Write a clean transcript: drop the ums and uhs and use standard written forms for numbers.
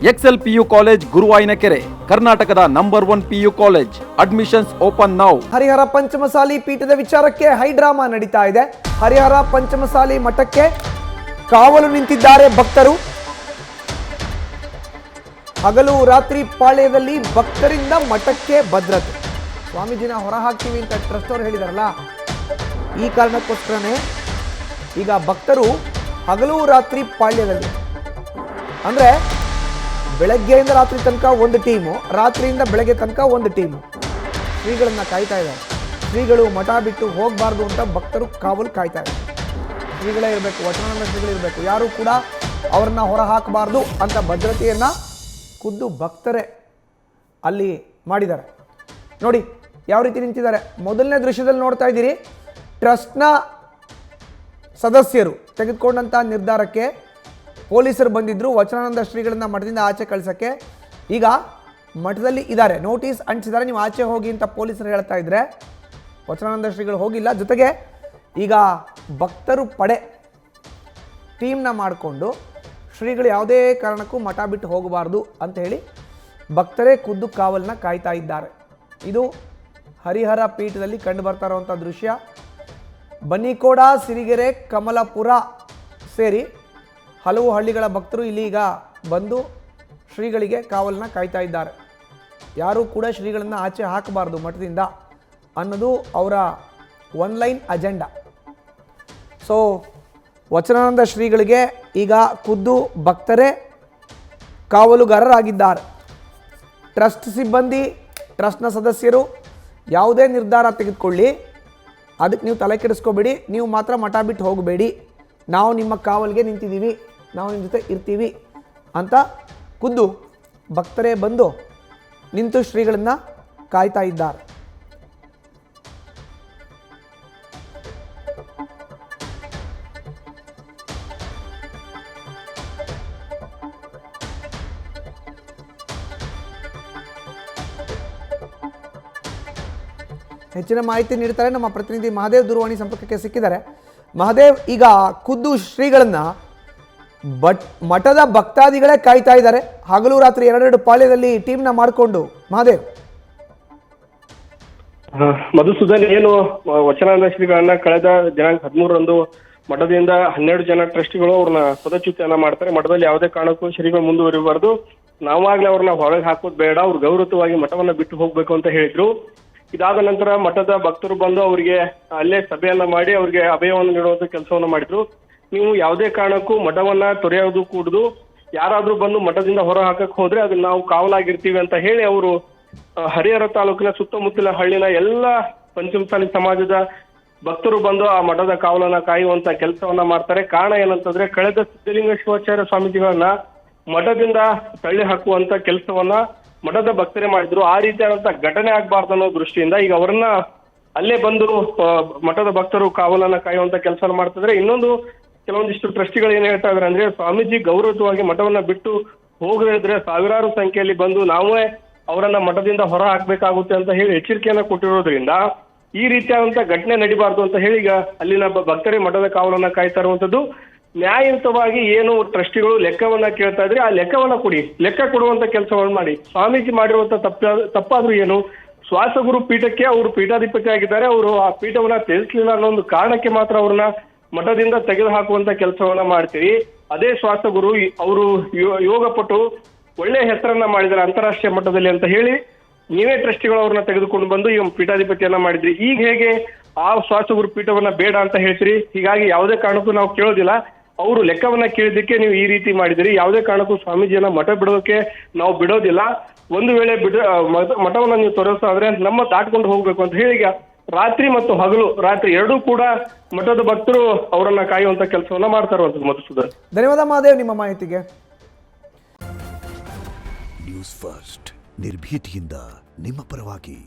Excel PU college Guruvayanakere, ಕರ್ನಾಟಕದ number 1 PU college. Admissions open now. Harihara Panchamasali ಪೀಠದ ವಿಚಾರಕ್ಕೆ ಹೈಡ್ರಾಮಾ ನಡೀತಾ ಇದೆ. ಹರಿಹರ ಪಂಚಮಸಾಲಿ ಮಠಕ್ಕೆ ಕಾವಲು ನಿಂತಿದ್ದಾರೆ ಭಕ್ತರು. ಹಗಲು ರಾತ್ರಿ ಪಾಳ್ಯದಲ್ಲಿ ಭಕ್ತರಿಂದ ಮಠಕ್ಕೆ ಭದ್ರತೆ. ಸ್ವಾಮೀಜಿನ ಹೊರ ಹಾಕ್ತೀವಿ ಅಂತ ಟ್ರಸ್ಟ್ ಅವರು ಹೇಳಿದಾರಲ್ಲ, ಈ ಕಾರಣಕ್ಕೋಸ್ಕರನೇ ಈಗ ಭಕ್ತರು ಹಗಲು ರಾತ್ರಿ ಪಾಳ್ಯದಲ್ಲಿ, ಅಂದರೆ ಬೆಳಗ್ಗೆಯಿಂದ ರಾತ್ರಿ ತನಕ ಒಂದು ಟೀಮು, ರಾತ್ರಿಯಿಂದ ಬೆಳಗ್ಗೆ ತನಕ ಒಂದು ಟೀಮು ಶ್ರೀಗಳನ್ನು ಕಾಯ್ತಾ ಇದ್ದಾರೆ. ಶ್ರೀಗಳು ಮಠ ಬಿಟ್ಟು ಹೋಗಬಾರ್ದು ಅಂತ ಭಕ್ತರು ಕಾವಲು ಕಾಯ್ತಾ ಇದ್ದಾರೆ. ಶ್ರೀಗಳೇ ಇರಬೇಕು, ವಚನಾನಂದ ಶ್ರೀಗಳಿರಬೇಕು, ಯಾರೂ ಕೂಡ ಅವ್ರನ್ನ ಹೊರ ಹಾಕಬಾರ್ದು ಅಂತ ಭದ್ರತೆಯನ್ನು ಖುದ್ದು ಭಕ್ತರೇ ಅಲ್ಲಿ ಮಾಡಿದ್ದಾರೆ. ನೋಡಿ ಯಾವ ರೀತಿ ನಿಂತಿದ್ದಾರೆ. ಮೊದಲನೇ ದೃಶ್ಯದಲ್ಲಿ ನೋಡ್ತಾ ಇದ್ದೀರಿ, ಟ್ರಸ್ಟ್ನ ಸದಸ್ಯರು ತೆಗೆದುಕೊಂಡಂಥ ನಿರ್ಧಾರಕ್ಕೆ ಪೊಲೀಸರು ಬಂದಿದ್ದರು ವಚನಾನಂದ ಶ್ರೀಗಳನ್ನ ಮಠದಿಂದ ಆಚೆ ಕಳಿಸೋಕ್ಕೆ. ಈಗ ಮಠದಲ್ಲಿ ಇದ್ದಾರೆ, ನೋಟಿಸ್ ಅಂಟಿಸಿದ್ದಾರೆ, ನೀವು ಆಚೆ ಹೋಗಿ ಅಂತ ಪೊಲೀಸರು ಹೇಳ್ತಾ ಇದ್ರೆ ವಚನಾನಂದ ಶ್ರೀಗಳು ಹೋಗಿಲ್ಲ. ಜೊತೆಗೆ ಈಗ ಭಕ್ತರು ಪಡೆ ಟೀಮ್ನ ಮಾಡಿಕೊಂಡು ಶ್ರೀಗಳು ಯಾವುದೇ ಕಾರಣಕ್ಕೂ ಮಠ ಬಿಟ್ಟು ಹೋಗಬಾರ್ದು ಅಂತ ಹೇಳಿ ಭಕ್ತರೇ ಖುದ್ದು ಕಾವಲನ್ನ ಕಾಯ್ತಾ ಇದ್ದಾರೆ. ಇದು ಹರಿಹರ ಪೀಠದಲ್ಲಿ ಕಂಡು ಬರ್ತಾ ಇರುವಂಥ ದೃಶ್ಯ. ಬನ್ನಿಕೋಡ, ಸಿರಿಗೆರೆ, ಕಮಲಪುರ ಸೇರಿ ಹಲವು ಹಳ್ಳಿಗಳ ಭಕ್ತರು ಇಲ್ಲಿ ಈಗ ಬಂದು ಶ್ರೀಗಳಿಗೆ ಕಾವಲನ್ನ ಕಾಯ್ತಾ ಇದ್ದಾರೆ. ಯಾರೂ ಕೂಡ ಶ್ರೀಗಳನ್ನು ಆಚೆ ಹಾಕಬಾರ್ದು ಮಠದಿಂದ ಅನ್ನೋದು ಅವರ ಒನ್ಲೈನ್ ಅಜೆಂಡಾ. ಸೊ ವಚನಾನಂದ ಶ್ರೀಗಳಿಗೆ ಈಗ ಖುದ್ದು ಭಕ್ತರೇ ಕಾವಲುಗಾರರಾಗಿದ್ದಾರೆ. ಟ್ರಸ್ಟ್ ಸಿಬ್ಬಂದಿ, ಟ್ರಸ್ಟ್ನ ಸದಸ್ಯರು ಯಾವುದೇ ನಿರ್ಧಾರ ತೆಗೆದುಕೊಳ್ಳಿ, ಅದಕ್ಕೆ ನೀವು ತಲೆ ಕೆಡಿಸ್ಕೋಬೇಡಿ, ನೀವು ಮಾತ್ರ ಮಠ ಬಿಟ್ಟು ಹೋಗಬೇಡಿ, ನಾವು ನಿಮ್ಮ ಕಾವಲಿಗೆ ನಿಂತಿದ್ದೀವಿ, ನಾವು ನಿಮ್ಮ ಜೊತೆ ಇರ್ತೀವಿ ಅಂತ ಖುದ್ದು ಭಕ್ತರೇ ಬಂದು ನಿಂತು ಶ್ರೀಗಳನ್ನು ಕಾಯ್ತಾ ಇದ್ದಾರೆ. ಹೆಚ್ಚಿನ ಮಾಹಿತಿ ನೀಡ್ತಾರೆ ನಮ್ಮ ಪ್ರತಿನಿಧಿ ಮಹಾದೇವ್. ದೂರವಾಣಿ ಸಂಪರ್ಕಕ್ಕೆ ಸಿಕ್ಕಿದ್ದಾರೆ. ಮಹಾದೇವ್, ಈಗ ಖುದ್ದು ಶ್ರೀಗಳನ್ನು ಮಠದ ಭಕ್ತಾದಿಗಳೇ ಕಾಯ್ತಾ ಇದ್ದಾರೆ, ಹಗಲು ರಾತ್ರಿ ಎರಡೆರಡು ಪಾಳ್ಯದಲ್ಲಿ ಟೀಮ್ನ ಮಾಡಿಕೊಂಡು. ಮಹಾದೇವ್, ಮಧುಸೂದನ್, ಏನು ವಚನಾನಂದ ಶ್ರೀಗಳನ್ನ ಕಳೆದ ದಿನಾಂಕ 13ರಂದು ಮಠದಿಂದ 12 ಜನ ಟ್ರಸ್ಟಿಗಳು ಅವ್ರನ್ನ ಪದಚ್ಯುತಿಯನ್ನ ಮಾಡ್ತಾರೆ. ಮಠದಲ್ಲಿ ಯಾವುದೇ ಕಾರಣಕ್ಕೂ ಶ್ರೀಗಳು ಮುಂದುವರಿಬಾರ್ದು, ನಾವಾಗ್ಲೇ ಅವ್ರನ್ನ ಹೊರಗೆ ಹಾಕೋದು ಬೇಡ, ಅವ್ರು ಗೌರವವಾಗಿ ಮಠವನ್ನ ಬಿಟ್ಟು ಹೋಗ್ಬೇಕು ಅಂತ ಹೇಳಿದ್ರು. ಇದಾದ ನಂತರ ಮಠದ ಭಕ್ತರು ಬಂದು ಅವರಿಗೆ ಅಲ್ಲೇ ಸಭೆಯನ್ನ ಮಾಡಿ ಅವ್ರಿಗೆ ಅಭಯವನ್ನು ನೀಡುವಂತ ಕೆಲಸವನ್ನ ಮಾಡಿದ್ರು. ನೀವು ಯಾವುದೇ ಕಾರಣಕ್ಕೂ ಮಠವನ್ನ ತೊರೆಯೋದು ಕೂಡುದು, ಯಾರಾದ್ರೂ ಬಂದು ಮಠದಿಂದ ಹೊರ ಹಾಕಕ್ ಹೋದ್ರೆ ಅದನ್ನ ನಾವು ಕಾವಲಾಗಿರ್ತೀವಿ ಅಂತ ಹೇಳಿ ಅವರು ಹರಿಹರ ತಾಲೂಕಿನ ಸುತ್ತಮುತ್ತಲ ಹಳ್ಳಿನ ಎಲ್ಲ ಪಂಚಮಸಾಲಿ ಸಮಾಜದ ಭಕ್ತರು ಬಂದು ಆ ಮಠದ ಕಾವಲನ್ನ ಕಾಯುವಂತ ಕೆಲಸವನ್ನ ಮಾಡ್ತಾರೆ. ಕಾರಣ ಏನಂತಂದ್ರೆ, ಕಳೆದ ಸಿದ್ಧಲಿಂಗ ಶಿವಾಚಾರ್ಯ ಸ್ವಾಮೀಜಿಗಳನ್ನ ಮಠದಿಂದ ತಳ್ಳಿ ಹಾಕುವಂತ ಕೆಲಸವನ್ನ ಮಠದ ಭಕ್ತರೇ ಮಾಡಿದ್ರು. ಆ ರೀತಿಯಾದಂತ ಘಟನೆ ಆಗ್ಬಾರ್ದು ಅನ್ನೋ ದೃಷ್ಟಿಯಿಂದ ಈಗ ಅವರನ್ನ ಅಲ್ಲೇ ಬಂದು ಮಠದ ಭಕ್ತರು ಕಾವಲನ್ನ ಕಾಯುವಂತ ಕೆಲಸ ಮಾಡ್ತಿದ್ರೆ. ಇನ್ನೊಂದು ಕೆಲವೊಂದಿಷ್ಟು ಟ್ರಸ್ಟಿಗಳು ಏನ್ ಹೇಳ್ತಾ ಇದಾರೆ ಅಂದ್ರೆ, ಸ್ವಾಮೀಜಿ ಗೌರವವಾಗಿ ಮಠವನ್ನ ಬಿಟ್ಟು ಹೋಗದಿದ್ರೆ ಸಾವಿರಾರು ಸಂಖ್ಯೆಯಲ್ಲಿ ಬಂದು ನಾವೇ ಅವರನ್ನ ಮಠದಿಂದ ಹೊರ ಹಾಕ್ಬೇಕಾಗುತ್ತೆ ಅಂತ ಹೇಳಿ ಎಚ್ಚರಿಕೆಯನ್ನ ಕೊಟ್ಟಿರೋದ್ರಿಂದ ಈ ರೀತಿಯಾದಂತ ಘಟನೆ ನಡಿಬಾರ್ದು ಅಂತ ಹೇಳಿ ಈಗ ಅಲ್ಲಿನ ಭಕ್ತರೇ ಮಠದ ಕಾವಲನ್ನ ಕಾಯ್ತಾ ಇರುವಂತದ್ದು. ನ್ಯಾಯಯುತವಾಗಿ ಏನು ಟ್ರಸ್ಟಿಗಳು ಲೆಕ್ಕವನ್ನ ಕೇಳ್ತಾ ಇದ್ರೆ ಆ ಲೆಕ್ಕವನ್ನ ಕೊಡಿ, ಲೆಕ್ಕ ಕೊಡುವಂತ ಕೆಲಸವನ್ನ ಮಾಡಿ. ಸ್ವಾಮೀಜಿ ಮಾಡಿರುವಂತ ತಪ್ಪಾದ್ರೂ ಏನು, ಶ್ವಾಸಗುರು ಪೀಠಕ್ಕೆ ಅವರು ಪೀಠಾಧಿಪತಿ ಆಗಿದ್ದಾರೆ, ಅವರು ಆ ಪೀಠವನ್ನ ತ್ಯಜಿಸಲಿಲ್ಲ ಅನ್ನೋ ಒಂದು ಕಾರಣಕ್ಕೆ ಮಾತ್ರ ಅವ್ರನ್ನ ಮಠದಿಂದ ತೆಗೆದು ಹಾಕುವಂತ ಕೆಲಸವನ್ನ ಮಾಡ್ತೀರಿ. ಅದೇ ಶ್ವಾಸಗುರು ಅವರು ಯೋಗಪಟು ಒಳ್ಳೆ ಹೆಸರನ್ನ ಮಾಡಿದ್ದಾರೆ ಅಂತಾರಾಷ್ಟ್ರೀಯ ಮಟ್ಟದಲ್ಲಿ ಅಂತ ಹೇಳಿ ನೀವೇ ಟ್ರಸ್ಟಿಗಳು ಅವ್ರನ್ನ ತೆಗೆದುಕೊಂಡು ಬಂದು ಈಗ ಪೀಠಾಧಿಪತಿಯನ್ನ ಮಾಡಿದ್ರಿ. ಈಗ ಹೇಗೆ ಆ ಶ್ವಾಸಗುರು ಪೀಠವನ್ನ ಬೇಡ ಅಂತ ಹೇಳ್ತೀರಿ? ಹೀಗಾಗಿ ಯಾವುದೇ ಕಾರಣಕ್ಕೂ ನಾವು ಕೇಳೋದಿಲ್ಲ, ಅವರು ಲೆಕ್ಕವನ್ನ ಕೇಳಿದ್ದಕ್ಕೆ ನೀವು ಈ ರೀತಿ ಮಾಡಿದಿರಿ. ಯಾವುದೇ ಕಾರಣಕ್ಕೂ ಸ್ವಾಮೀಜಿಯನ್ನ ಮಠ ಬಿಡೋಕೆ ನಾವು ಬಿಡೋದಿಲ್ಲ. ಒಂದು ವೇಳೆ ಮಠವನ್ನ ನೀವು ತೊರೆಸಾದ್ರೆ ನಮ್ಮ ದಾಟ್ಕೊಂಡು ಹೋಗ್ಬೇಕು ಅಂತ ಹೇಳಿ ರಾತ್ರಿ ಮತ್ತು ಹಗಲು, ರಾತ್ರಿ ಎರಡೂ ಕೂಡ ಮಠದ ಭಕ್ತರು ಅವರನ್ನ ಕಾಯುವಂತ ಕೆಲಸವನ್ನ ಮಾಡ್ತಾ ಇರುವಂತದ್ದು. ಮಧುಸೂದನ್, ಧನ್ಯವಾದ ಮಹಾದೇವ್ ನಿಮ್ಮ ಮಾಹಿತಿಗೆ. ನ್ಯೂಸ್ ಫಸ್ಟ್, ನಿರ್ಭೀತಿಯಿಂದ ನಿಮ್ಮ ಪರವಾಗಿ.